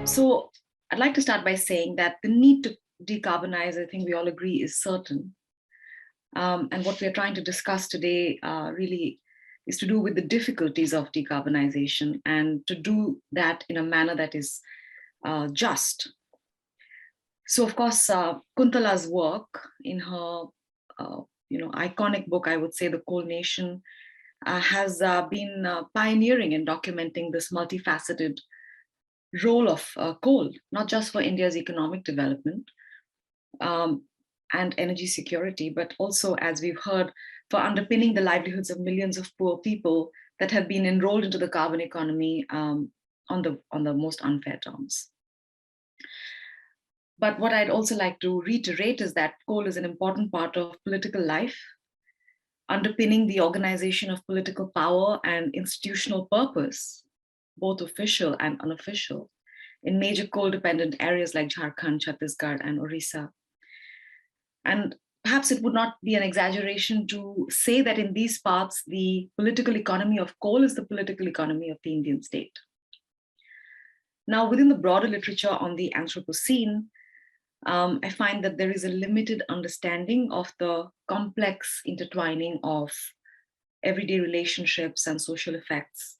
So I'd like to start by saying that the need to decarbonize, I think we all agree, is certain. And what we're trying to discuss today really is to do with the difficulties of decarbonization and to do that in a manner that is just. So of course, Kuntala's work in her iconic book, I would say, The Coal Nation, has been pioneering in documenting this multifaceted role of coal, not just for India's economic development and energy security, but also, as we've heard, for underpinning the livelihoods of millions of poor people that have been enrolled into the carbon economy on the most unfair terms. But what I'd also like to reiterate is that coal is an important part of political life, underpinning the organization of political power and institutional purpose, both official and unofficial, in major coal-dependent areas like Jharkhand, Chhattisgarh, and Orissa. And perhaps it would not be an exaggeration to say that in these parts, the political economy of coal is the political economy of the Indian state. Now, within the broader literature on the Anthropocene, I find that there is a limited understanding of the complex intertwining of everyday relationships and social effects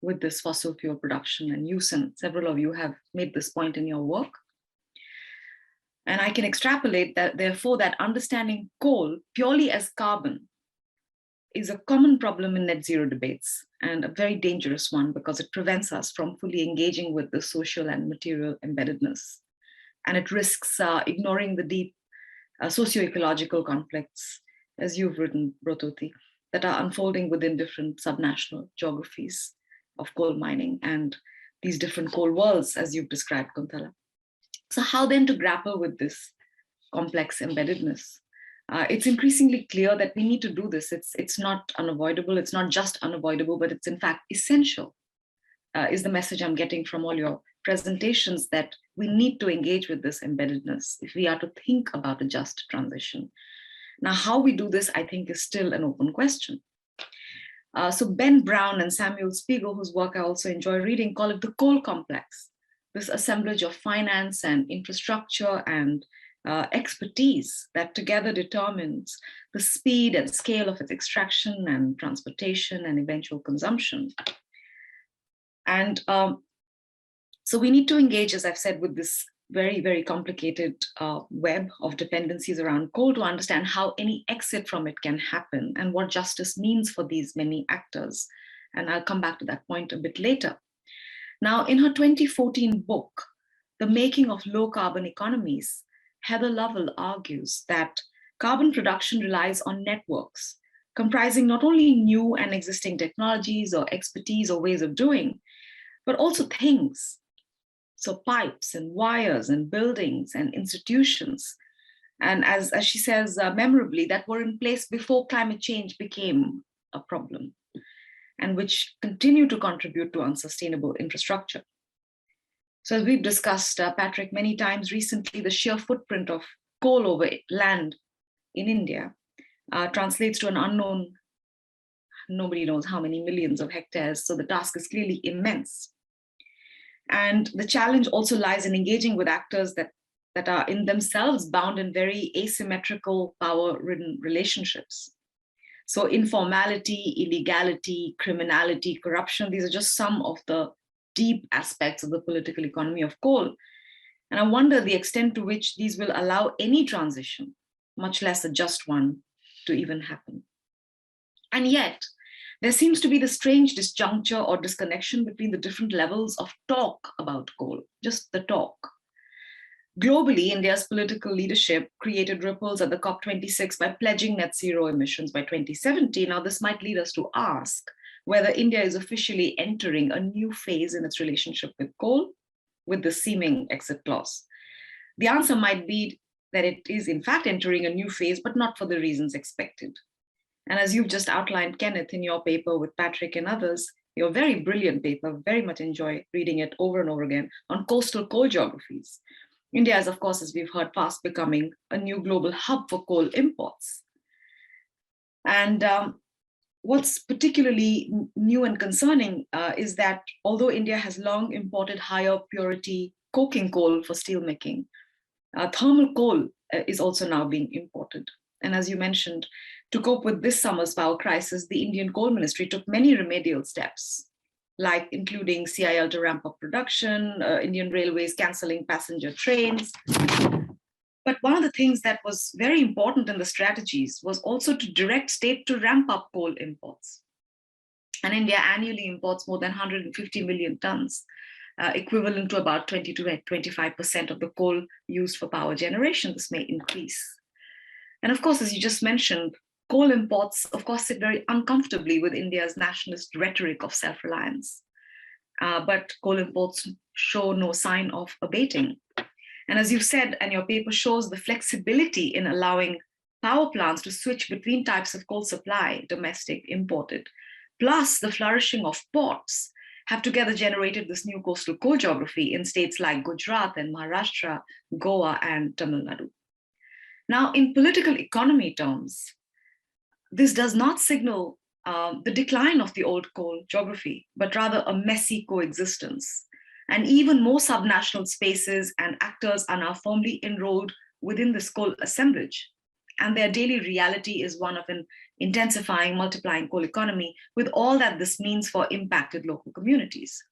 with this fossil fuel production and use, and several of you have made this point in your work. And I can extrapolate that, therefore, that understanding coal purely as carbon is a common problem in net zero debates, and a very dangerous one because it prevents us from fully engaging with the social and material embeddedness. And it risks ignoring the deep socio-ecological conflicts, as you've written, Brototi, that are unfolding within different subnational geographies of coal mining and these different coal worlds, as you've described, Kuntala. So how then to grapple with this complex embeddedness? It's increasingly clear that we need to do this. It's not unavoidable. It's not just unavoidable, but it's in fact essential, is the message I'm getting from all your presentations, that we need to engage with this embeddedness if we are to think about a just transition. Now, how we do this, I think, is still an open question. So Ben Brown and Samuel Spiegel, whose work I also enjoy reading, call it the coal complex, this assemblage of finance and infrastructure and expertise that together determines the speed and scale of its extraction and transportation and eventual consumption. And so we need to engage, as I've said, with this very, very complicated web of dependencies around coal to understand how any exit from it can happen and what justice means for these many actors. And I'll come back to that point a bit later. Now, in her 2014 book, The Making of Low Carbon Economies, Heather Lovell argues that carbon production relies on networks comprising not only new and existing technologies or expertise or ways of doing, but also things. So pipes and wires and buildings and institutions. And as she says memorably, that were in place before climate change became a problem, and which continue to contribute to unsustainable infrastructure. So as we've discussed, Patrick, many times recently, the sheer footprint of coal over land in India translates to an unknown, nobody knows how many millions of hectares. So the task is clearly immense. And the challenge also lies in engaging with actors that are in themselves bound in very asymmetrical, power-ridden relationships. So informality, illegality, criminality, corruption, these are just some of the deep aspects of the political economy of coal. And I wonder the extent to which these will allow any transition, much less a just one, to even happen. And yet, there seems to be the strange disjuncture or disconnection between the different levels of talk about coal, just the talk. Globally, India's political leadership created ripples at the COP26 by pledging net zero emissions by 2070. Now, this might lead us to ask whether India is officially entering a new phase in its relationship with coal, with the seeming exit clause. The answer might be that it is in fact entering a new phase, but not for the reasons expected. And as you've just outlined, Kenneth, in your paper with Patrick and others, your very brilliant paper, very much enjoy reading it over and over again, on coastal coal geographies. India is, of course, as we've heard, fast becoming a new global hub for coal imports. And What's particularly new and concerning is that although India has long imported higher purity coking coal for steelmaking, thermal coal is also now being imported. And as you mentioned, to cope with this summer's power crisis, the Indian Coal Ministry took many remedial steps, like including CIL to ramp up production, Indian Railways cancelling passenger trains. But one of the things that was very important in the strategies was also to direct state to ramp up coal imports. And India annually imports more than 150 million tons, equivalent to about 20 to 25% of the coal used for power generation. This may increase. And of course, as you just mentioned, coal imports, of course, sit very uncomfortably with India's nationalist rhetoric of self-reliance. But coal imports show no sign of abating. And as you said, and your paper shows, the flexibility in allowing power plants to switch between types of coal supply, domestic, imported, plus the flourishing of ports, have together generated this new coastal coal geography in states like Gujarat and Maharashtra, Goa, and Tamil Nadu. Now, in political economy terms, this does not signal the decline of the old coal geography, but rather a messy coexistence. And even more subnational spaces and actors are now firmly enrolled within this coal assemblage. And their daily reality is one of an intensifying, multiplying coal economy, with all that this means for impacted local communities.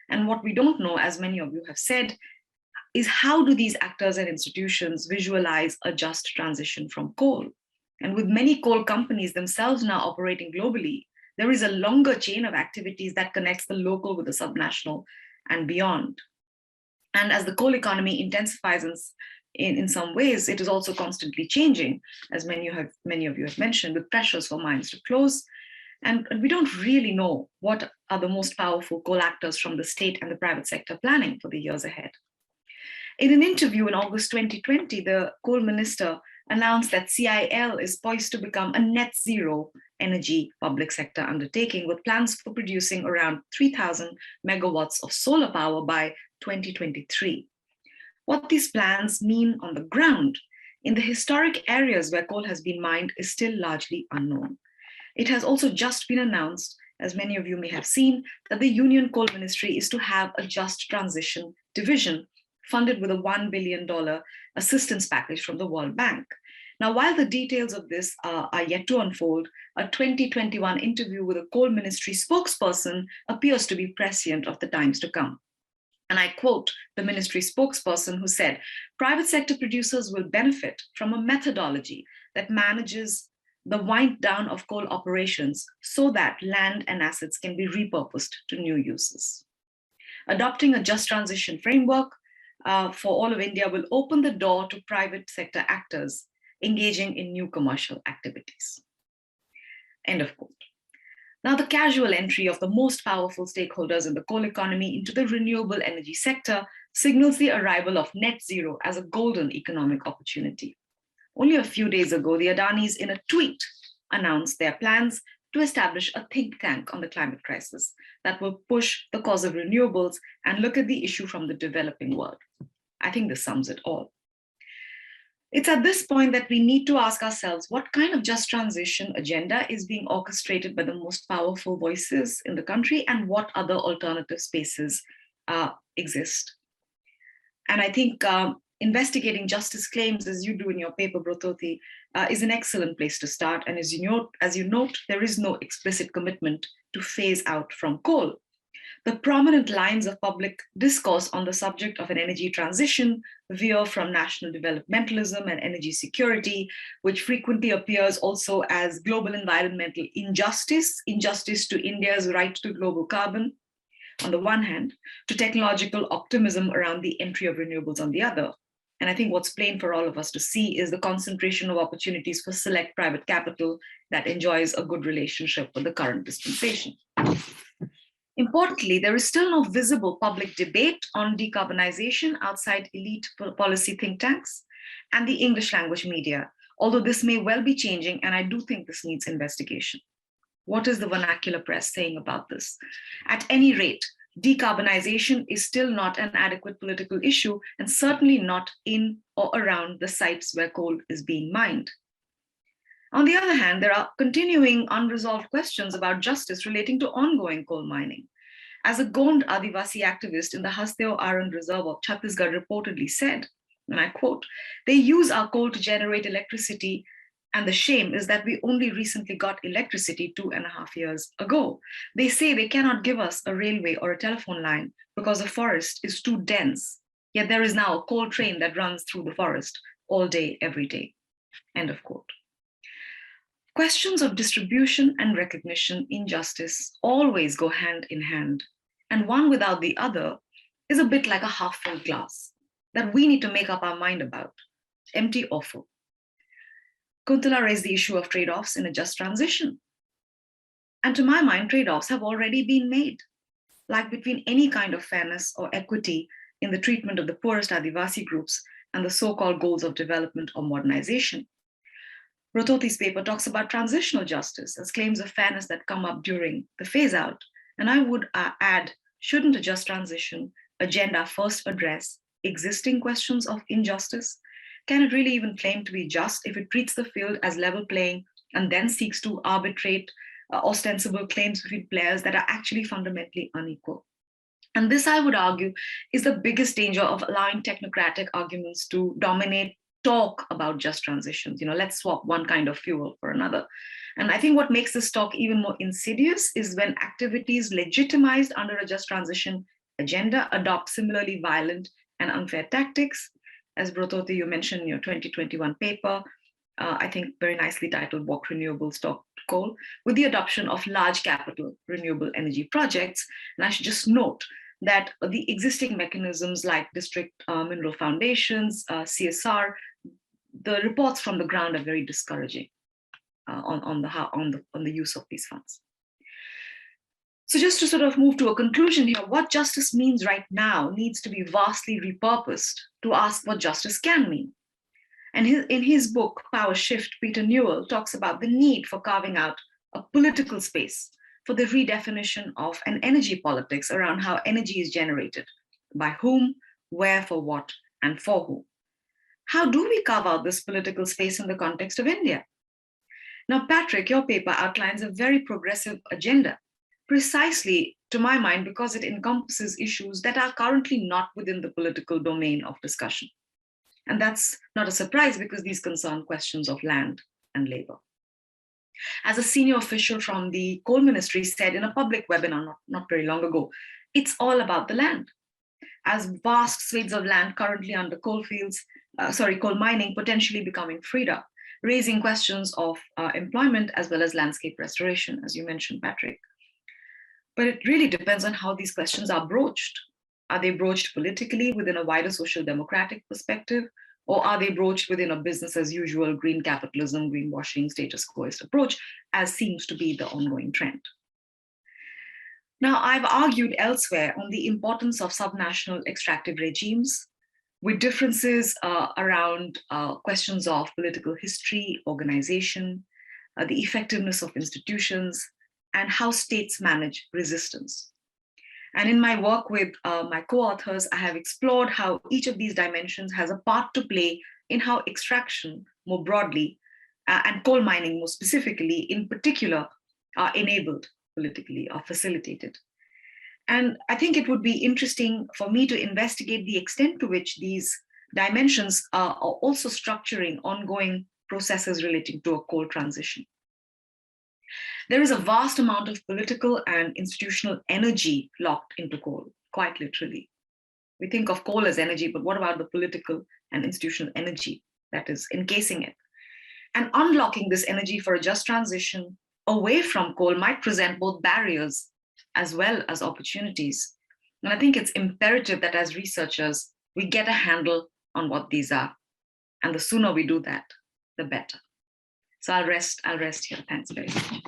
And what we don't know, as many of you have said, is how do these actors and institutions visualize a just transition from coal? And with many coal companies themselves now operating globally, there is a longer chain of activities that connects the local with the subnational and beyond. And as the coal economy intensifies in some ways, it is also constantly changing, as many of you have mentioned, with pressures for mines to close. And we don't really know what are the most powerful coal actors from the state and the private sector planning for the years ahead. In an interview in August 2020, the coal minister announced that CIL is poised to become a net zero energy public sector undertaking, with plans for producing around 3,000 megawatts of solar power by 2023. What these plans mean on the ground in the historic areas where coal has been mined is still largely unknown. It has also just been announced, as many of you may have seen, that the Union Coal Ministry is to have a just transition division funded with a $1 billion assistance package from the World Bank. Now, while the details of this are yet to unfold, a 2021 interview with a coal ministry spokesperson appears to be prescient of the times to come. And I quote the ministry spokesperson who said, "Private sector producers will benefit from a methodology that manages the wind down of coal operations so that land and assets can be repurposed to new uses. Adopting a just transition framework for all of India will open the door to private sector actors engaging in new commercial activities." End of quote. Now, the casual entry of the most powerful stakeholders in the coal economy into the renewable energy sector signals the arrival of net zero as a golden economic opportunity. Only a few days ago, the Adanis, in a tweet, announced their plans to establish a think tank on the climate crisis that will push the cause of renewables and look at the issue from the developing world. I think this sums it all. It's at this point that we need to ask ourselves what kind of just transition agenda is being orchestrated by the most powerful voices in the country, and what other alternative spaces exist. And I think investigating justice claims, as you do in your paper, Brototi, is an excellent place to start. And as you note, there is no explicit commitment to phase out from coal. The prominent lines of public discourse on the subject of an energy transition veer from national developmentalism and energy security, which frequently appears also as global environmental injustice to India's right to global carbon, on the one hand, to technological optimism around the entry of renewables on the other. And I think what's plain for all of us to see is the concentration of opportunities for select private capital that enjoys a good relationship with the current dispensation. Importantly, there is still no visible public debate on decarbonization outside elite policy think tanks and the English language media, although this may well be changing, and I do think this needs investigation. What is the vernacular press saying about this? At any rate, decarbonization is still not an adequate political issue, and certainly not in or around the sites where coal is being mined. On the other hand, there are continuing unresolved questions about justice relating to ongoing coal mining. As a Gond Adivasi activist in the Hasdeo Iron Reserve of Chhattisgarh reportedly said, and I quote, "They use our coal to generate electricity, and the shame is that we only recently got electricity 2.5 years ago. They say they cannot give us a railway or a telephone line because the forest is too dense. Yet there is now a coal train that runs through the forest all day, every day." End of quote. Questions of distribution and recognition in justice always go hand in hand, and one without the other is a bit like a half-full glass that we need to make up our mind about, empty or full. Kuntala raised the issue of trade-offs in a just transition. And to my mind, trade-offs have already been made, like between any kind of fairness or equity in the treatment of the poorest Adivasi groups and the so-called goals of development or modernization. Rototi's paper talks about transitional justice as claims of fairness that come up during the phase out. And I would add, shouldn't a just transition agenda first address existing questions of injustice? Can it really even claim to be just if it treats the field as level playing and then seeks to arbitrate ostensible claims between players that are actually fundamentally unequal? And this, I would argue, is the biggest danger of allowing technocratic arguments to dominate talk about just transitions. Let's swap one kind of fuel for another. And I think what makes this talk even more insidious is when activities legitimized under a just transition agenda adopt similarly violent and unfair tactics. As Brototi, you mentioned in your 2021 paper, I think very nicely titled "Walk Renewables, Talk Coal," with the adoption of large capital renewable energy projects. And I should just note that the existing mechanisms like district mineral foundations, CSR, the reports from the ground are very discouraging on the use of these funds. So just to sort of move to a conclusion here, what justice means right now needs to be vastly repurposed to ask what justice can mean. And in his book, Power Shift, Peter Newell talks about the need for carving out a political space for the redefinition of an energy politics around how energy is generated, by whom, where, for what, and for whom. How do we carve out this political space in the context of India? Now, Patrick, your paper outlines a very progressive agenda, precisely, to my mind, because it encompasses issues that are currently not within the political domain of discussion. And that's not a surprise because these concern questions of land and labor. As a senior official from the coal ministry said in a public webinar not very long ago, it's all about the land. As vast swathes of land currently under coal mining potentially becoming freed up, raising questions of employment as well as landscape restoration, as you mentioned, Patrick. But it really depends on how these questions are broached. Are they broached politically within a wider social democratic perspective, or are they broached within a business as usual green capitalism, greenwashing, status quoist approach, as seems to be the ongoing trend? Now, I've argued elsewhere on the importance of subnational extractive regimes, with differences around questions of political history, organization, the effectiveness of institutions, and how states manage resistance. And in my work with my co-authors, I have explored how each of these dimensions has a part to play in how extraction more broadly and coal mining more specifically in particular are enabled politically or facilitated. And I think it would be interesting for me to investigate the extent to which these dimensions are also structuring ongoing processes relating to a coal transition. There is a vast amount of political and institutional energy locked into coal, quite literally. We think of coal as energy, but what about the political and institutional energy that is encasing it? And unlocking this energy for a just transition away from coal might present both barriers as well as opportunities. And I think it's imperative that as researchers, we get a handle on what these are. And the sooner we do that, the better. So I'll rest here. Thanks very much.